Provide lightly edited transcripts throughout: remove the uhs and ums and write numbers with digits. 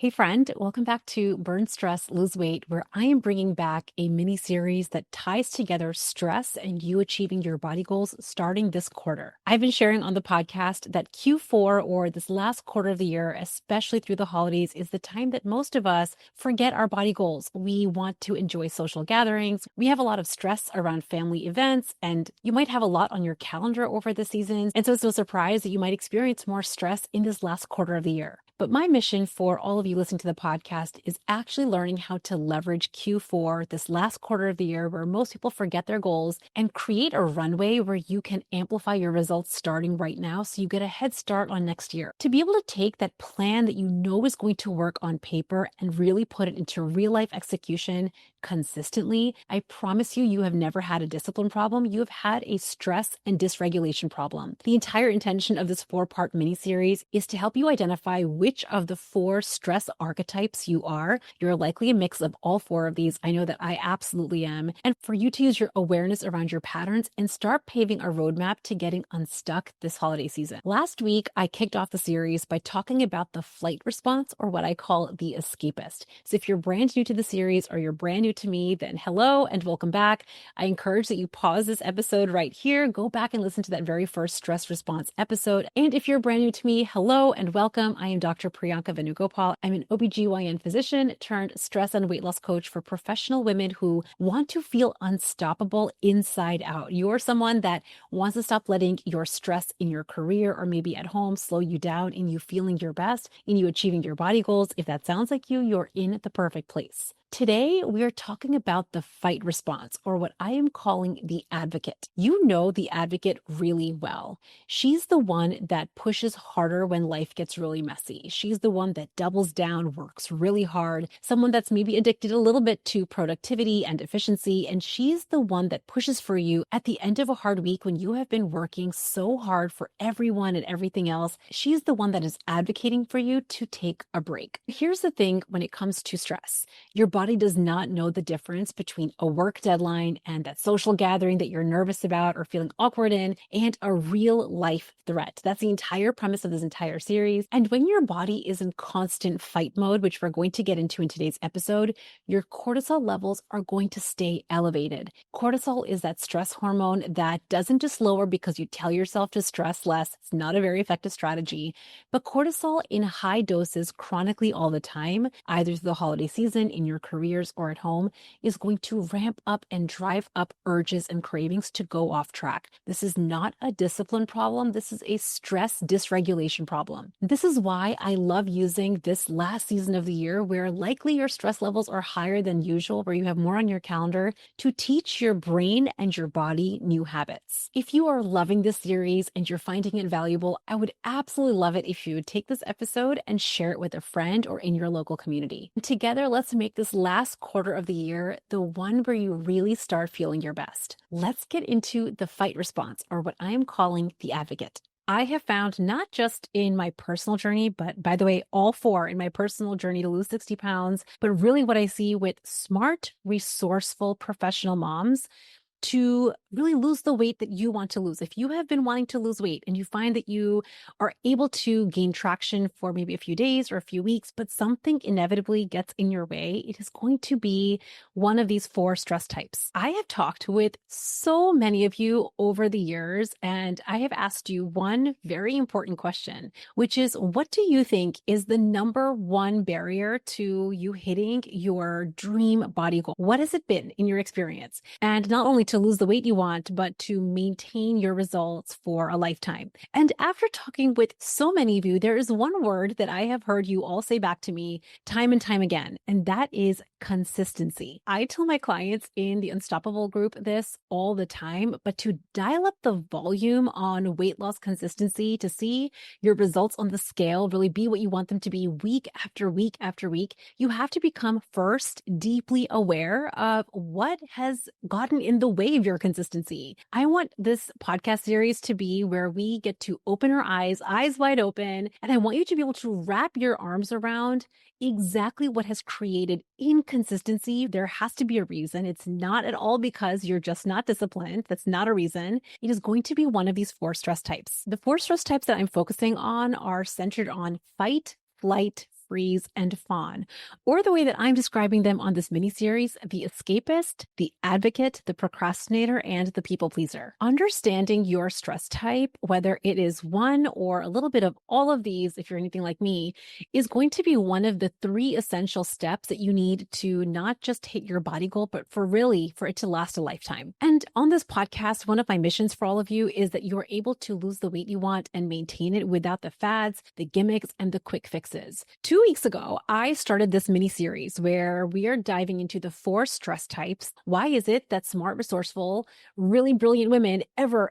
Hey friend, welcome back to Burn Stress, Lose Weight, where I am bringing back a mini series that ties together stress and you achieving your body goals starting this quarter. I've been sharing on the podcast that Q4 or this last quarter of the year, especially through the holidays, is the time that most of us forget our body goals. We want to enjoy social gatherings. We have a lot of stress around family events, and you might have a lot on your calendar over the seasons. And so it's no surprise that you might experience more stress in this last quarter of the year. But my mission for all of you listening to the podcast is actually learning how to leverage Q4, this last quarter of the year where most people forget their goals, and create a runway where you can amplify your results starting right now so you get a head start on next year. To be able to take that plan that you know is going to work on paper and really put it into real life execution consistently, I promise you have never had a discipline problem. You have had a stress and dysregulation problem. The entire intention of this 4-part mini series is to help you identify which of the 4 stress archetypes you are. You're likely a mix of all 4 of these. I know that I absolutely am. And for you to use your awareness around your patterns and start paving a roadmap to getting unstuck this holiday season. Last week, I kicked off the series by talking about the flight response, or what I call the escapist. So if you're brand new to the series or you're brand new to me, then hello and welcome back. I encourage that you pause this episode right here, go back and listen to that very first stress response episode. And if you're brand new to me, hello and welcome. I am Dr. Priyanka Venugopal. I'm an OBGYN physician turned stress and weight loss coach for professional women who want to feel unstoppable inside out. You're someone that wants to stop letting your stress in your career or maybe at home slow you down in you feeling your best, in you achieving your body goals. If that sounds like you, you're in the perfect place. Today, we are talking about the fight response, or what I am calling the advocate. You know the advocate really well. She's the one that pushes harder when life gets really messy. She's the one that doubles down, works really hard, someone that's maybe addicted a little bit to productivity and efficiency, and she's the one that pushes for you at the end of a hard week when you have been working so hard for everyone and everything else. She's the one that is advocating for you to take a break. Here's the thing when it comes to stress. Your body does not know the difference between a work deadline and that social gathering that you're nervous about or feeling awkward in and a real life threat. That's the entire premise of this entire series. And when your body is in constant fight mode, which we're going to get into in today's episode, your cortisol levels are going to stay elevated. Cortisol is that stress hormone that doesn't just lower because you tell yourself to stress less. It's not a very effective strategy. But cortisol in high doses chronically all the time, either through the holiday season, in your careers, or at home, is going to ramp up and drive up urges and cravings to go off track. This is not a discipline problem. This is a stress dysregulation problem. This is why I love using this last season of the year where likely your stress levels are higher than usual, where you have more on your calendar, to teach your brain and your body new habits. If you are loving this series and you're finding it valuable, I would absolutely love it if you would take this episode and share it with a friend or in your local community. Together, let's make this last quarter of the year the one where you really start feeling your best. Let's get into the fight response, or what I am calling the advocate. I have found, not just in my personal journey, but by the way, all 4 in my personal journey to lose 60 pounds, but really what I see with smart, resourceful, professional moms to really lose the weight that you want to lose. If you have been wanting to lose weight and you find that you are able to gain traction for maybe a few days or a few weeks, but something inevitably gets in your way, it is going to be one of these 4 stress types. I have talked with so many of you over the years, and I have asked you one very important question, which is, what do you think is the number one barrier to you hitting your dream body goal? What has it been in your experience? And not only to lose the weight you want, but to maintain your results for a lifetime. And after talking with so many of you, there is one word that I have heard you all say back to me time and time again, and that is consistency. I tell my clients in the Unstoppable group this all the time, but to dial up the volume on weight loss consistency, to see your results on the scale really be what you want them to be week after week after week, you have to become first deeply aware of what has gotten in the way of your consistency. I want this podcast series to be where we get to open our eyes wide open, and I want you to be able to wrap your arms around exactly what has created inconsistency. There has to be a reason. It's not at all because you're just not disciplined. That's not a reason. It is going to be one of these 4 stress types. The 4 stress types that I'm focusing on are centered on fight, flight, freeze, and fawn, or the way that I'm describing them on this mini-series, the escapist, the advocate, the procrastinator, and the people pleaser. Understanding your stress type, whether it is one or a little bit of all of these, if you're anything like me, is going to be one of the 3 essential steps that you need to not just hit your body goal, but for it to last a lifetime. And on this podcast, one of my missions for all of you is that you are able to lose the weight you want and maintain it without the fads, the gimmicks, and the quick fixes. 2 weeks ago, I started this mini series where we are diving into the 4 stress types. Why is it that smart, resourceful, really brilliant women ever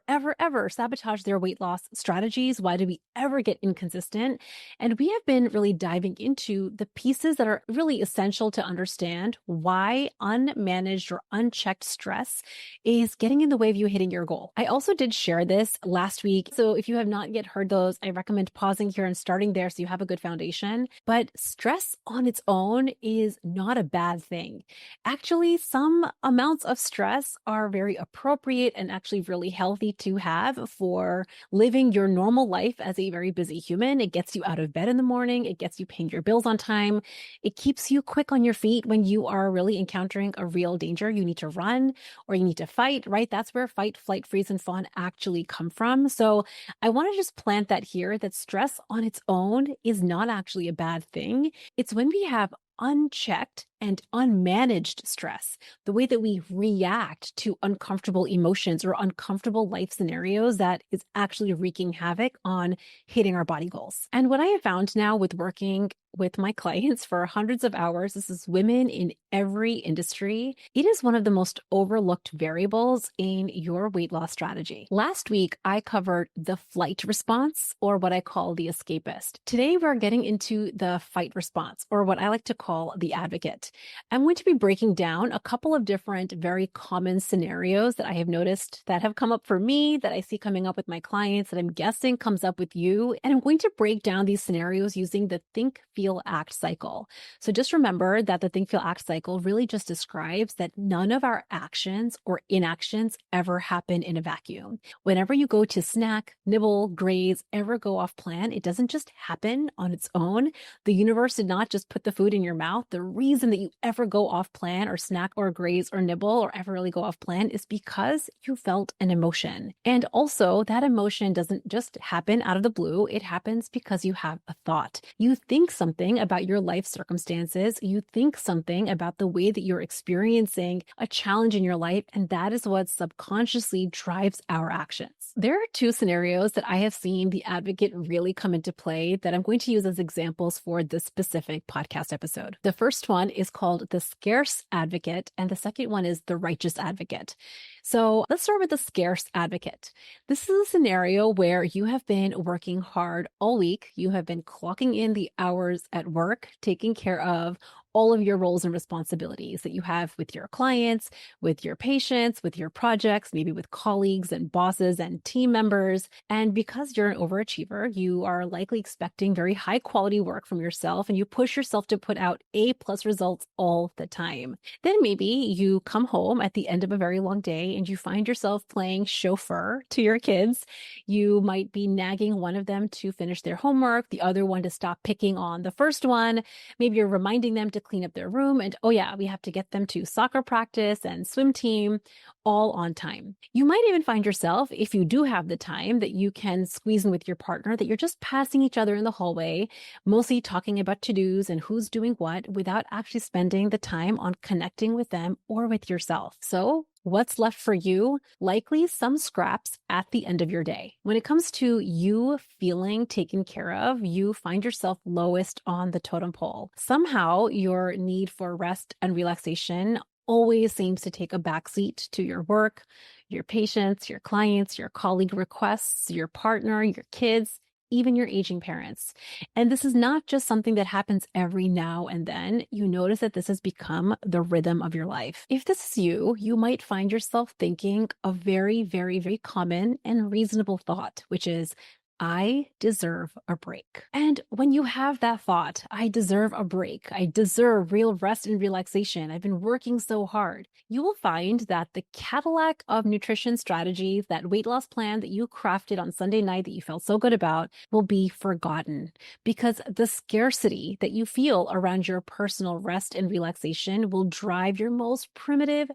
sabotage their weight loss strategies? Why do we ever get inconsistent? And we have been really diving into the pieces that are really essential to understand why unmanaged or unchecked stress is getting in the way of you hitting your goal. I also did share this last week. So if you have not yet heard those, I recommend pausing here and starting there so you have a good foundation. But stress on its own is not a bad thing. Actually, some amounts of stress are very appropriate and actually really healthy to have for living your normal life as a very busy human. It gets you out of bed in the morning. It gets you paying your bills on time. It keeps you quick on your feet when you are really encountering a real danger. You need to run or you need to fight, right? That's where fight, flight, freeze, and fawn actually come from. So I want to just plant that here, that stress on its own is not actually a bad thing. It's when we have unchecked and unmanaged stress, the way that we react to uncomfortable emotions or uncomfortable life scenarios, that is actually wreaking havoc on hitting our body goals. And what I have found now with working with my clients for hundreds of hours, this is women in every industry, it is one of the most overlooked variables in your weight loss strategy. Last week, I covered the flight response, or what I call the escapist. Today, we're getting into the fight response, or what I like to call the advocate. I'm going to be breaking down a couple of different very common scenarios that I have noticed that have come up for me, that I see coming up with my clients, that I'm guessing comes up with you. And I'm going to break down these scenarios using the think, feel, act cycle. So just remember that the think, feel, act cycle really just describes that none of our actions or inactions ever happen in a vacuum. Whenever you go to snack, nibble, graze, ever go off plan, it doesn't just happen on its own. The universe did not just put the food in your mouth. The reason that you ever go off plan or snack or graze or nibble or ever really go off plan is because you felt an emotion. And also that emotion doesn't just happen out of the blue. It happens because you have a thought. You think something about your life circumstances. You think something about the way that you're experiencing a challenge in your life. And that is what subconsciously drives our actions. There are 2 scenarios that I have seen the advocate really come into play that I'm going to use as examples for this specific podcast episode. The first one is called the scarce advocate, and the second one is the righteous advocate. So let's start with the scarce advocate. This is a scenario where you have been working hard all week. You have been clocking in the hours at work, taking care of all of your roles and responsibilities that you have with your clients, with your patients, with your projects, maybe with colleagues and bosses and team members. And because you're an overachiever, you are likely expecting very high quality work from yourself, and you push yourself to put out A+ results all the time. Then maybe you come home at the end of a very long day and you find yourself playing chauffeur to your kids. You might be nagging one of them to finish their homework, the other one to stop picking on the first one. Maybe you're reminding them to clean up their room, and oh yeah, we have to get them to soccer practice and swim team all on time. You might even find yourself, if you do have the time that you can squeeze in with your partner, that you're just passing each other in the hallway, mostly talking about to-dos and who's doing what without actually spending the time on connecting with them or with yourself. So what's left for you? Likely some scraps at the end of your day. When it comes to you feeling taken care of, you find yourself lowest on the totem pole. Somehow your need for rest and relaxation always seems to take a backseat to your work, your patients, your clients, your colleague requests, your partner, your kids, even your aging parents. And this is not just something that happens every now and then. You notice that this has become the rhythm of your life. If this is you, you might find yourself thinking a very, very, very common and reasonable thought, which is, I deserve a break. And when you have that thought, I deserve a break, I deserve real rest and relaxation, I've been working so hard, you will find that the Cadillac of nutrition strategies, that weight loss plan that you crafted on Sunday night that you felt so good about, will be forgotten because the scarcity that you feel around your personal rest and relaxation will drive your most primitive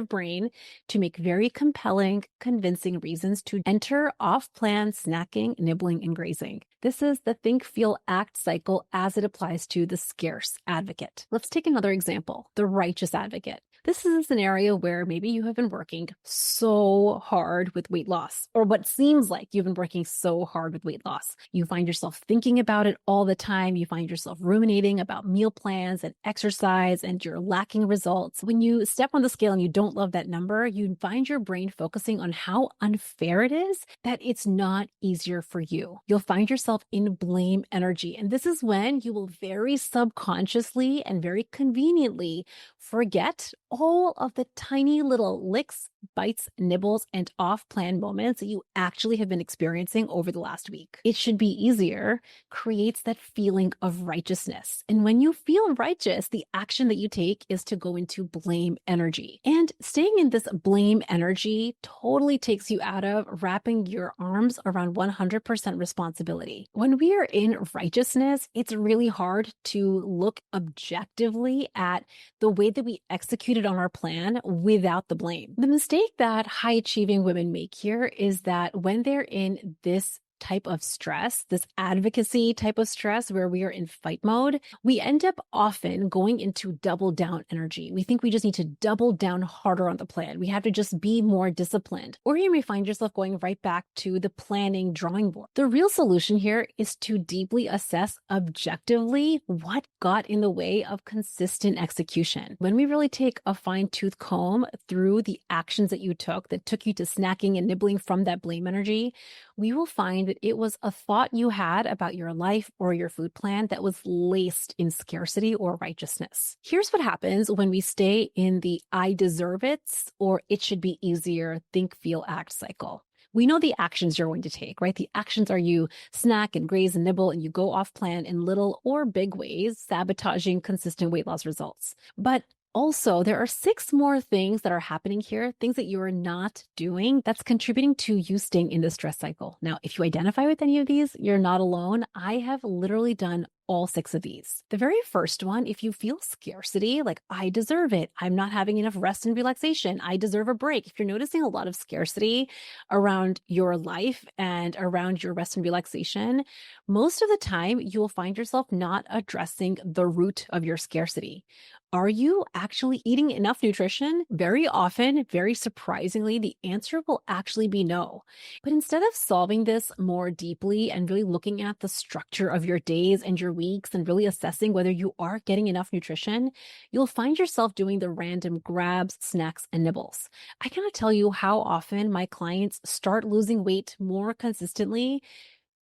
brain to make very compelling, convincing reasons to enter off-plan snacking, nibbling, and grazing. This is the think, feel, act cycle as it applies to the scarce advocate. Let's take another example, the righteous advocate. This is a scenario where maybe you have been working so hard with weight loss, or what seems like you've been working so hard with weight loss. You find yourself thinking about it all the time. You find yourself ruminating about meal plans and exercise, and you're lacking results. When you step on the scale and you don't love that number, you find your brain focusing on how unfair it is that it's not easier for you. You'll find yourself in blame energy. And this is when you will very subconsciously and very conveniently forget all of the tiny little licks, bites, nibbles, and off-plan moments that you actually have been experiencing over the last week. It should be easier creates that feeling of righteousness. And when you feel righteous, the action that you take is to go into blame energy. And staying in this blame energy totally takes you out of wrapping your arms around 100% responsibility. When we are in righteousness, it's really hard to look objectively at the way that we executed on our plan without the blame. The mistake that high achieving women make here is that when they're in this type of stress, this advocacy type of stress where we are in fight mode, we end up often going into double down energy. We think we just need to double down harder on the plan. We have to just be more disciplined. Or you may find yourself going right back to the planning drawing board. The real solution here is to deeply assess objectively what got in the way of consistent execution. When we really take a fine-tooth comb through the actions that you took that took you to snacking and nibbling from that blame energy, we will find that it was a thought you had about your life or your food plan that was laced in scarcity or righteousness. Here's what happens when we stay in the I deserve it or it should be easier, think, feel, act cycle. We know the actions you're going to take, right? The actions are you snack and graze and nibble and you go off plan in little or big ways, sabotaging consistent weight loss results. But also, there are 6 more things that are happening here, things that you are not doing that's contributing to you staying in the stress cycle. Now, if you identify with any of these, you're not alone. I have literally done all 6 of these. The very first one, if you feel scarcity, like I deserve it, I'm not having enough rest and relaxation, I deserve a break. If you're noticing a lot of scarcity around your life and around your rest and relaxation, most of the time you will find yourself not addressing the root of your scarcity. Are you actually eating enough nutrition? Very often, very surprisingly, the answer will actually be no. But instead of solving this more deeply and really looking at the structure of your days and your weeks and really assessing whether you are getting enough nutrition, you'll find yourself doing the random grabs, snacks, and nibbles. I cannot tell you how often my clients start losing weight more consistently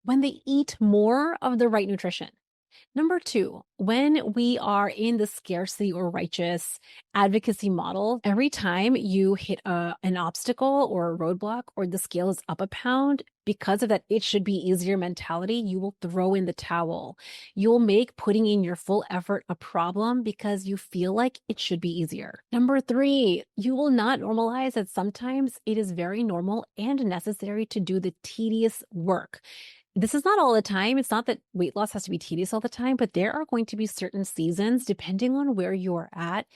when they eat more of the right nutrition. Number 2, when we are in the scarcity or righteous advocacy model, every time you hit an obstacle or a roadblock or the scale is up a pound, because of that it should be easier mentality, you will throw in the towel. You'll make putting in your full effort a problem because you feel like it should be easier. Number 3, you will not normalize that sometimes it is very normal and necessary to do the tedious work. This is not all the time. It's not that weight loss has to be tedious all the time, but there are going to be certain seasons, depending on where you're at,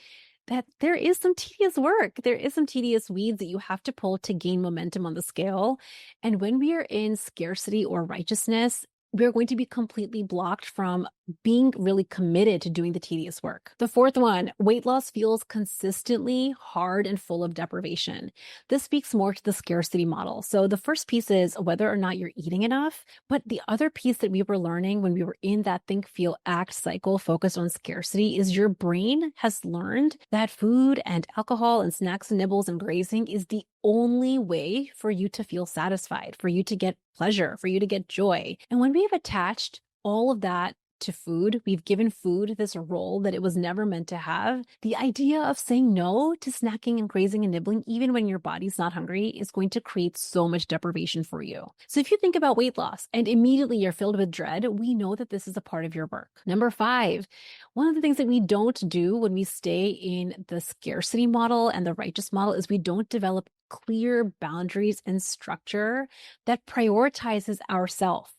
that there is some tedious work. There is some tedious weeds that you have to pull to gain momentum on the scale. And when we are in scarcity or righteousness, we're going to be completely blocked from being really committed to doing the tedious work. The 4th one, weight loss feels consistently hard and full of deprivation. This speaks more to the scarcity model. So the first piece is whether or not you're eating enough, but the other piece that we were learning when we were in that think, feel, act cycle focused on scarcity is your brain has learned that food and alcohol and snacks and nibbles and grazing is the only way for you to feel satisfied, for you to get pleasure, for you to get joy. And when we have attached all of that to food. We've given food this role that it was never meant to have. The idea of saying no to snacking and grazing and nibbling, even when your body's not hungry, is going to create so much deprivation for you. So if you think about weight loss and immediately you're filled with dread, we know that this is a part of your work. Number 5, one of the things that we don't do when we stay in the scarcity model and the righteous model is we don't develop clear boundaries and structure that prioritizes ourself,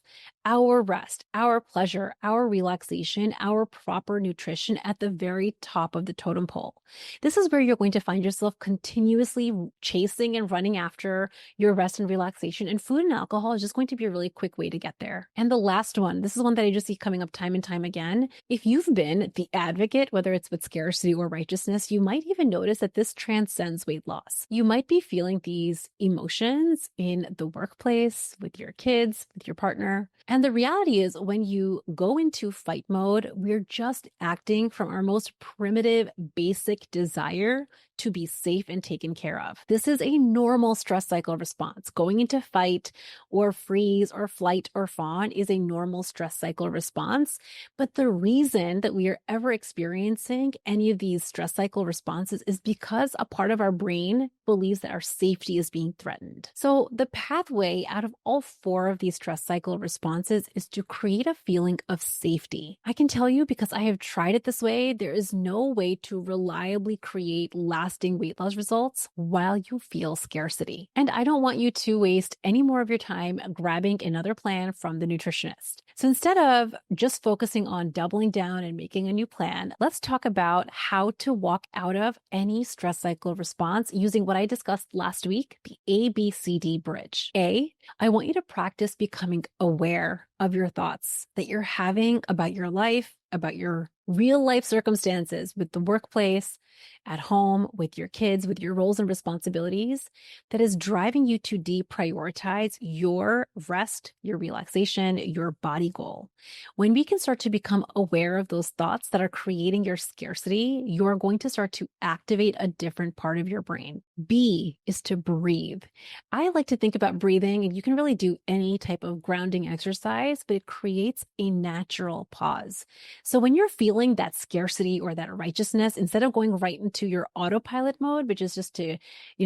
our rest, our pleasure, our relaxation, our proper nutrition at the very top of the totem pole. This is where you're going to find yourself continuously chasing and running after your rest and relaxation, and food and alcohol is just going to be a really quick way to get there. And the last one, this is one that I just see coming up time and time again. If you've been the advocate, whether it's with scarcity or righteousness, you might even notice that this transcends weight loss. You might be feeling these emotions in the workplace, with your kids, with your partner. And the reality is, when you go into fight mode, we're just acting from our most primitive, basic desire to be safe and taken care of. This is a normal stress cycle response. Going into fight or freeze or flight or fawn is a normal stress cycle response. But the reason that we are ever experiencing any of these stress cycle responses is because a part of our brain believes that our safety is being threatened. So the pathway out of all 4 of these stress cycle responses is to create a feeling of safety. I can tell you, because I have tried it this way, there is no way to reliably create lasting weight loss results while you feel scarcity. And I don't want you to waste any more of your time grabbing another plan from the nutritionist. So instead of just focusing on doubling down and making a new plan, let's talk about how to walk out of any stress cycle response using what I discussed last week, the ABCD bridge. A, I want you to practice becoming aware of your thoughts that you're having about your life, about your real life circumstances with the workplace, at home, with your kids, with your roles and responsibilities, that is driving you to deprioritize your rest, your relaxation, your body goal. When we can start to become aware of those thoughts that are creating your scarcity, you're going to start to activate a different part of your brain. B is to breathe. I like to think about breathing, and you can really do any type of grounding exercise, but it creates a natural pause. So when you're feeling that scarcity or that righteousness, instead of going right into your autopilot mode, which is just to,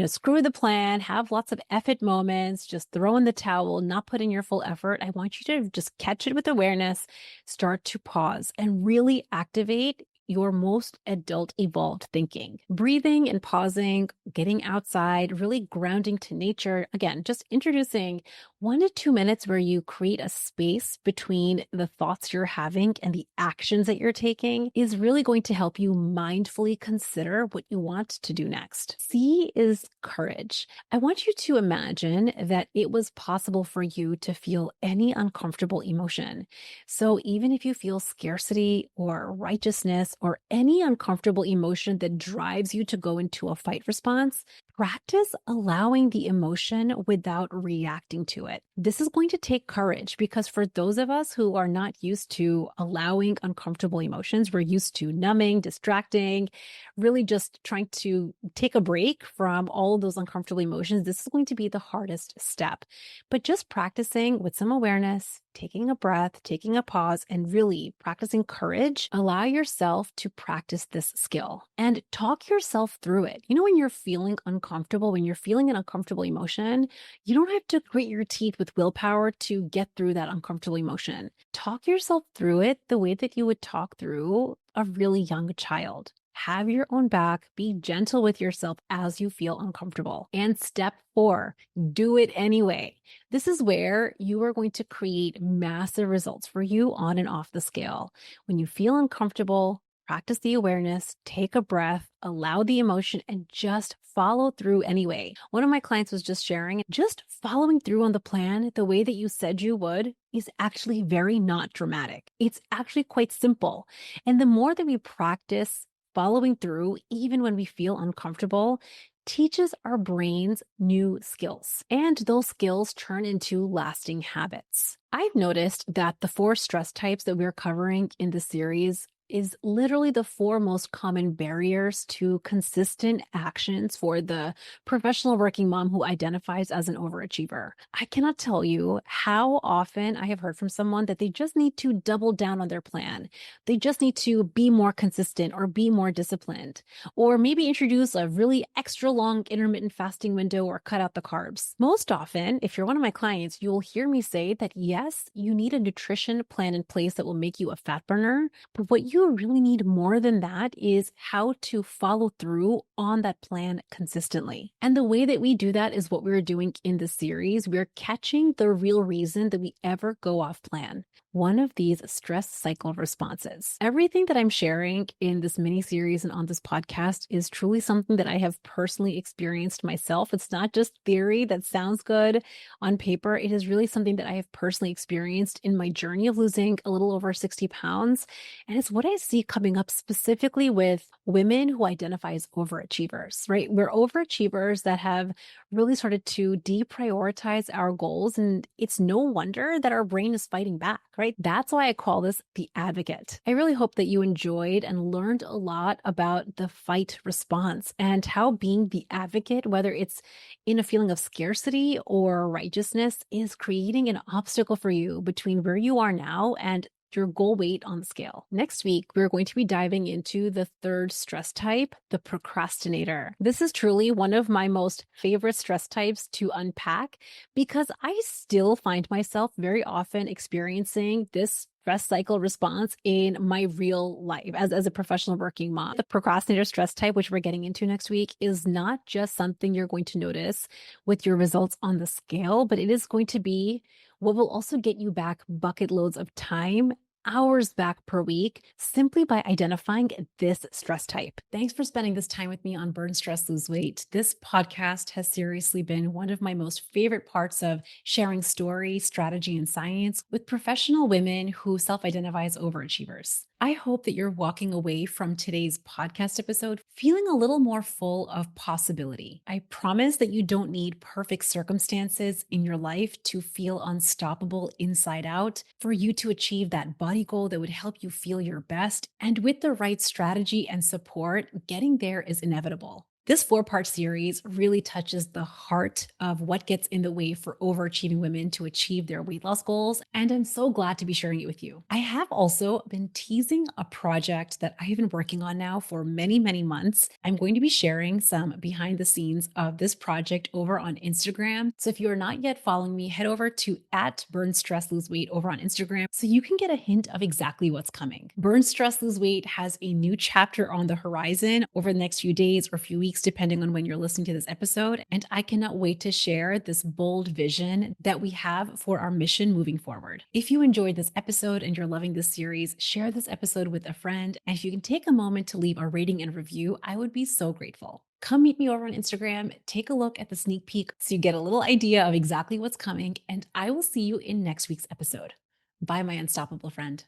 screw the plan, have lots of effort moments, just throw in the towel, not put in your full effort, I want you to just catch it with awareness, start to pause, and really activate your most adult evolved thinking. Breathing and pausing, getting outside, really grounding to nature. Again, just introducing 1 to 2 minutes where you create a space between the thoughts you're having and the actions that you're taking is really going to help you mindfully consider what you want to do next. C is courage. I want you to imagine that it was possible for you to feel any uncomfortable emotion. So even if you feel scarcity or righteousness or any uncomfortable emotion that drives you to go into a fight response, practice allowing the emotion without reacting to it. This is going to take courage, because for those of us who are not used to allowing uncomfortable emotions, we're used to numbing, distracting, really just trying to take a break from all of those uncomfortable emotions. This is going to be the hardest step. But just practicing with some awareness, taking a breath, taking a pause, and really practicing courage, allow yourself to practice this skill and talk yourself through it. When you're feeling uncomfortable, when you're feeling an uncomfortable emotion, you don't have to grit your teeth with willpower to get through that uncomfortable emotion. Talk yourself through it the way that you would talk through a really young child. Have your own back, be gentle with yourself as you feel uncomfortable. And step 4, do it anyway. This is where you are going to create massive results for you on and off the scale. When you feel uncomfortable, practice the awareness, take a breath, allow the emotion, and just follow through anyway. One of my clients was just sharing, just following through on the plan the way that you said you would is actually very not dramatic. It's actually quite simple. And the more that we practice following through, even when we feel uncomfortable, teaches our brains new skills. And those skills turn into lasting habits. I've noticed that the 4 stress types that we're covering in the series is literally the four most common barriers to consistent actions for the professional working mom who identifies as an overachiever. I cannot tell you how often I have heard from someone that they just need to double down on their plan. They just need to be more consistent or be more disciplined, or maybe introduce a really extra long intermittent fasting window or cut out the carbs. Most often, if you're one of my clients, you'll hear me say that yes, you need a nutrition plan in place that will make you a fat burner, but what you really need more than that is how to follow through on that plan consistently. And the way that we do that is what we're doing in this series. We're catching the real reason that we ever go off plan. One of these stress cycle responses. Everything that I'm sharing in this mini series and on this podcast is truly something that I have personally experienced myself. It's not just theory that sounds good on paper. It is really something that I have personally experienced in my journey of losing a little over 60 pounds. And it's what I see coming up specifically with women who identify as overachievers, right? We're overachievers that have really started to deprioritize our goals. And it's no wonder that our brain is fighting back, right? That's why I call this the advocate. I really hope that you enjoyed and learned a lot about the fight response and how being the advocate, whether it's in a feeling of scarcity or righteousness, is creating an obstacle for you between where you are now and your goal weight on the scale. Next week, we're going to be diving into the third stress type, the procrastinator. This is truly one of my most favorite stress types to unpack because I still find myself very often experiencing this stress cycle response in my real life as a professional working mom. The procrastinator stress type, which we're getting into next week, is not just something you're going to notice with your results on the scale, but it is going to be what will also get you back bucket loads of time, hours back per week, simply by identifying this stress type. Thanks for spending this time with me on Burn, Stress, Lose Weight. This podcast has seriously been one of my most favorite parts of sharing story, strategy, and science with professional women who self-identify as overachievers. I hope that you're walking away from today's podcast episode feeling a little more full of possibility. I promise that you don't need perfect circumstances in your life to feel unstoppable inside out for you to achieve that body goal that would help you feel your best. And with the right strategy and support, getting there is inevitable. This four-part series really touches the heart of what gets in the way for overachieving women to achieve their weight loss goals, and I'm so glad to be sharing it with you. I have also been teasing a project that I've been working on now for many, many months. I'm going to be sharing some behind the scenes of this project over on Instagram. So if you're not yet following me, head over to @BurnStressLoseWeight over on Instagram so you can get a hint of exactly what's coming. Burn, Stress, Lose Weight has a new chapter on the horizon over the next few days or few weeks, depending on when you're listening to this episode. And I cannot wait to share this bold vision that we have for our mission moving forward. If you enjoyed this episode and you're loving this series, share this episode with a friend. And if you can take a moment to leave a rating and review, I would be so grateful. Come meet me over on Instagram, take a look at the sneak peek so you get a little idea of exactly what's coming, and I will see you in next week's episode. Bye, my unstoppable friend.